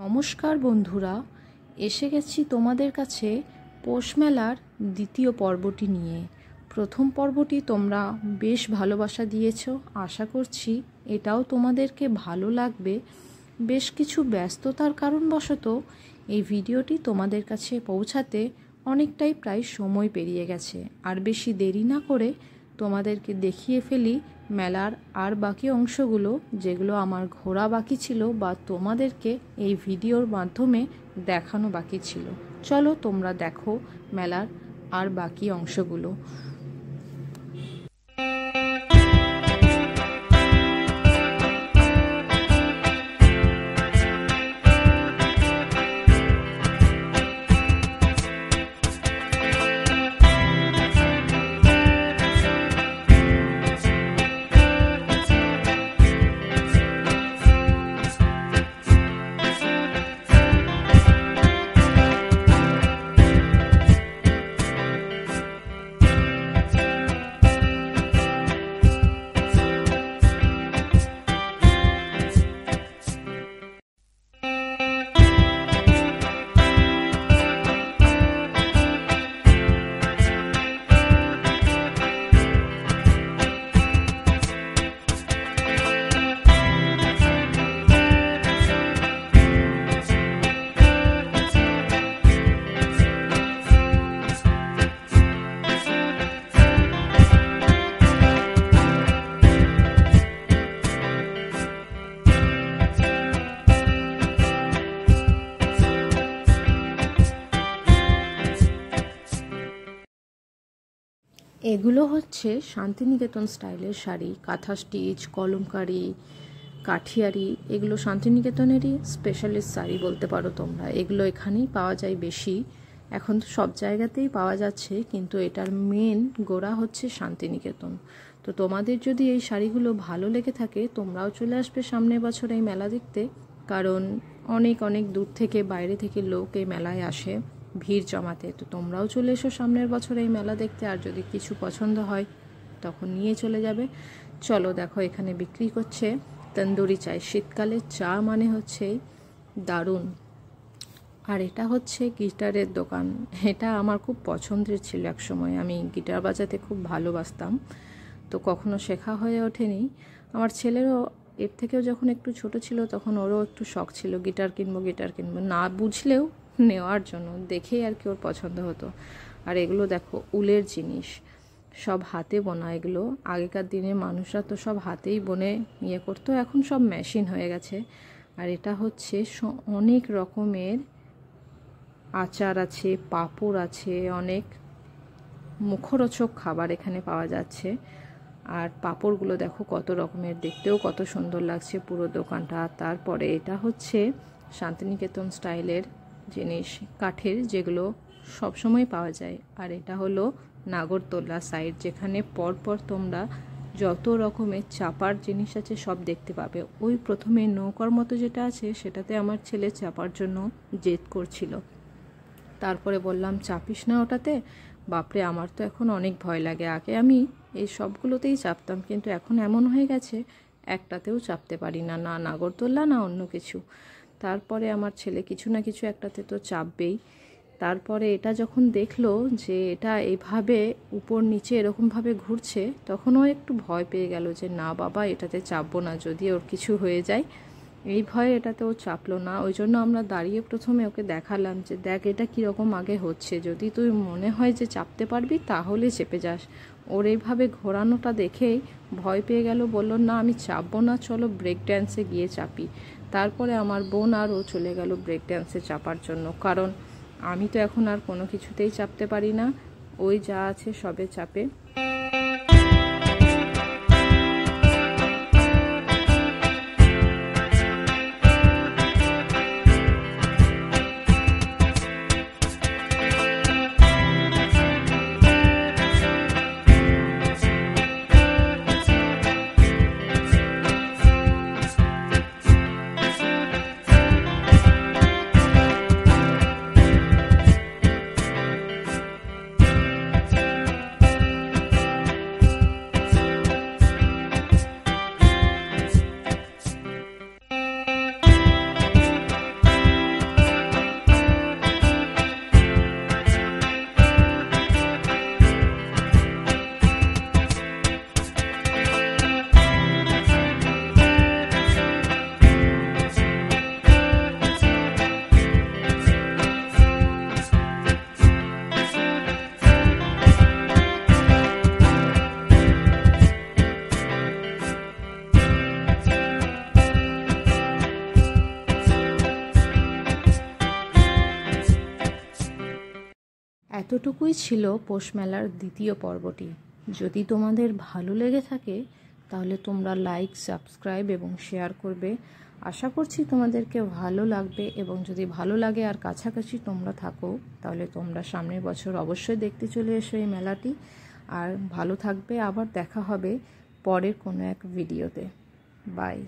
নমস্কার বন্ধুরা, এসে গেছি তোমাদের কাছে পৌষ মেলার দ্বিতীয় পর্বটি নিয়ে। প্রথম পর্বটি তোমরা বেশ ভালোবাসা দিয়েছো, আশা করছি এটাও তোমাদেরকে ভালো লাগবে। বেশ কিছু ব্যস্ততার কারণবশত এই ভিডিওটি তোমাদের কাছে পৌঁছাতে অনেকটাই প্রায় সময় পেরিয়ে গেছে। আর বেশি দেরি না করে তোমাদেরকে দেখিয়ে ফেলি মেলার আর বাকি অংশগুলো, যেগুলো আমার ঘোরা বাকি ছিল বা তোমাদেরকে এই ভিডিওর মাধ্যমে দেখানো বাকি ছিল। চলো তোমরা দেখো মেলার আর বাকি অংশগুলো। এগুলো হচ্ছে শান্তিনিকেতন স্টাইলের শাড়ি, কাঁথা স্টিচ, কলমকারি, কাঠিয়ারি। এগুলো শান্তিনিকেতনেরই স্পেশালিস্ট শাড়ি বলতে পারো তোমরা। এগুলো এখানেই পাওয়া যায় বেশি, এখন তো সব জায়গাতেই পাওয়া যাচ্ছে, কিন্তু এটার মেন গোড়া হচ্ছে শান্তিনিকেতন। তো তোমাদের যদি এই শাড়িগুলো ভালো লেগে থাকে, তোমরাও চলে আসবে সামনের বছর এই মেলা দেখতে, কারণ অনেক অনেক দূর থেকে, বাইরে থেকে লোক এই মেলায় আসে ভিড় জমাতে। তো তোমরাও চলে এসো সামনের বছর এই মেলা দেখতে, আর যদি কিছু পছন্দ হয় তখন নিয়ে চলে যাবে। চলো দেখো, এখানে বিক্রি করছে তন্দুরি চাই। শীতকালে চা মানে হচ্ছে দারুণ। আর এটা হচ্ছে গিটারের দোকান। এটা আমার খুব পছন্দের ছিল এক সময়, আমি গিটার বাজাতে খুব ভালোবাসতাম, তো কখনো শেখা হয়ে ওঠেনি। আমার ছেলেরও এর থেকেও যখন একটু ছোট ছিল তখন ওরও একটু শখ ছিল গিটার কিনবো, না বুঝলেও নেওয়ার জন্য, দেখেই আর কি ওর পছন্দ হতো। আর এগুলো দেখো উলের জিনিস, সব হাতে বোনা এগুলো। আগেকার দিনে মানুষরা তো সব হাতেই বনে করতো, এখন সব মেশিন হয়ে গেছে। আর এটা হচ্ছে অনেক রকমের আচার আছে, পাঁপড় আছে, অনেক মুখরোচক খাবার এখানে পাওয়া যাচ্ছে। আর পাঁপড়গুলো দেখো কত রকমের, দেখতেও কত সুন্দর লাগছে পুরো দোকানটা। তারপরে এটা হচ্ছে শান্তিনিকেতন স্টাইলের জিনিস, কাঠের, যেগুলো সবসময় পাওয়া যায়। আর এটা হলো নাগরদোলা সাইড, যেখানে পরপর তোমরা যত রকমের চাপার জিনিস আছে সব দেখতে পাবে। ওই প্রথমে নৌকার মতো যেটা আছে সেটাতে আমার ছেলে চাপার জন্য জেদ করছিল, তারপরে বললাম চাপিস না ওটাতে। বাপরে, আমার তো এখন অনেক ভয় লাগে। আগে আমি এই সবগুলোতেই চাপতাম, কিন্তু এখন এমন হয়ে গেছে একটাতেও চাপতে পারি না, না নাগরদোলা না অন্য কিছু। তারপরে আমার ছেলে কিছু না কিছু একটাতে তো চাপবেই। তারপরে এটা যখন দেখলো যে এটা এইভাবে উপর নিচে এরকমভাবে ঘুরছে, তখনও একটু ভয় পেয়ে গেল যে না বাবা, এটাতে চাপবো না, যদি ওর কিছু হয়ে যায়। এই ভয়ে এটাতে ও চাপলো না। ওই জন্য আমরা দাঁড়িয়ে প্রথমে ওকে দেখালাম যে দেখ এটা কীরকম আগে হচ্ছে, যদি তুই মনে হয় যে চাপতে পারবি তাহলে চেপে যাস। ওর এইভাবে ঘোরানোটা দেখেই ভয় পেয়ে গেল, বলল না আমি চাপবো না, চলো ব্রেক ড্যান্সে গিয়ে চাপি। তারপরে আমার বোন আর ও চলে গেল ব্রেক ড্যান্সে চাপার জন্য, কারণ আমি তো এখন আর কোনো কিছুতেই চাপতে পারি না, ওই যা আছে সবে চাপে। এতটুকুই ছিল পৌষ মেলার দ্বিতীয় পর্বটি। যদি তোমাদের ভালো লেগে থাকে তাহলে তোমরা লাইক, সাবস্ক্রাইব এবং শেয়ার করবে। আশা করছি তোমাদেরকে ভালো লাগবে, এবং যদি ভালো লাগে আর কাছাকাছি তোমরা থাকো তাহলে তোমরা সামনের বছর অবশ্যই দেখতে চলে এসো এই মেলাটি। আর ভালো থাকবে, আবার দেখা হবে পরের কোনো এক ভিডিওতে। বাই।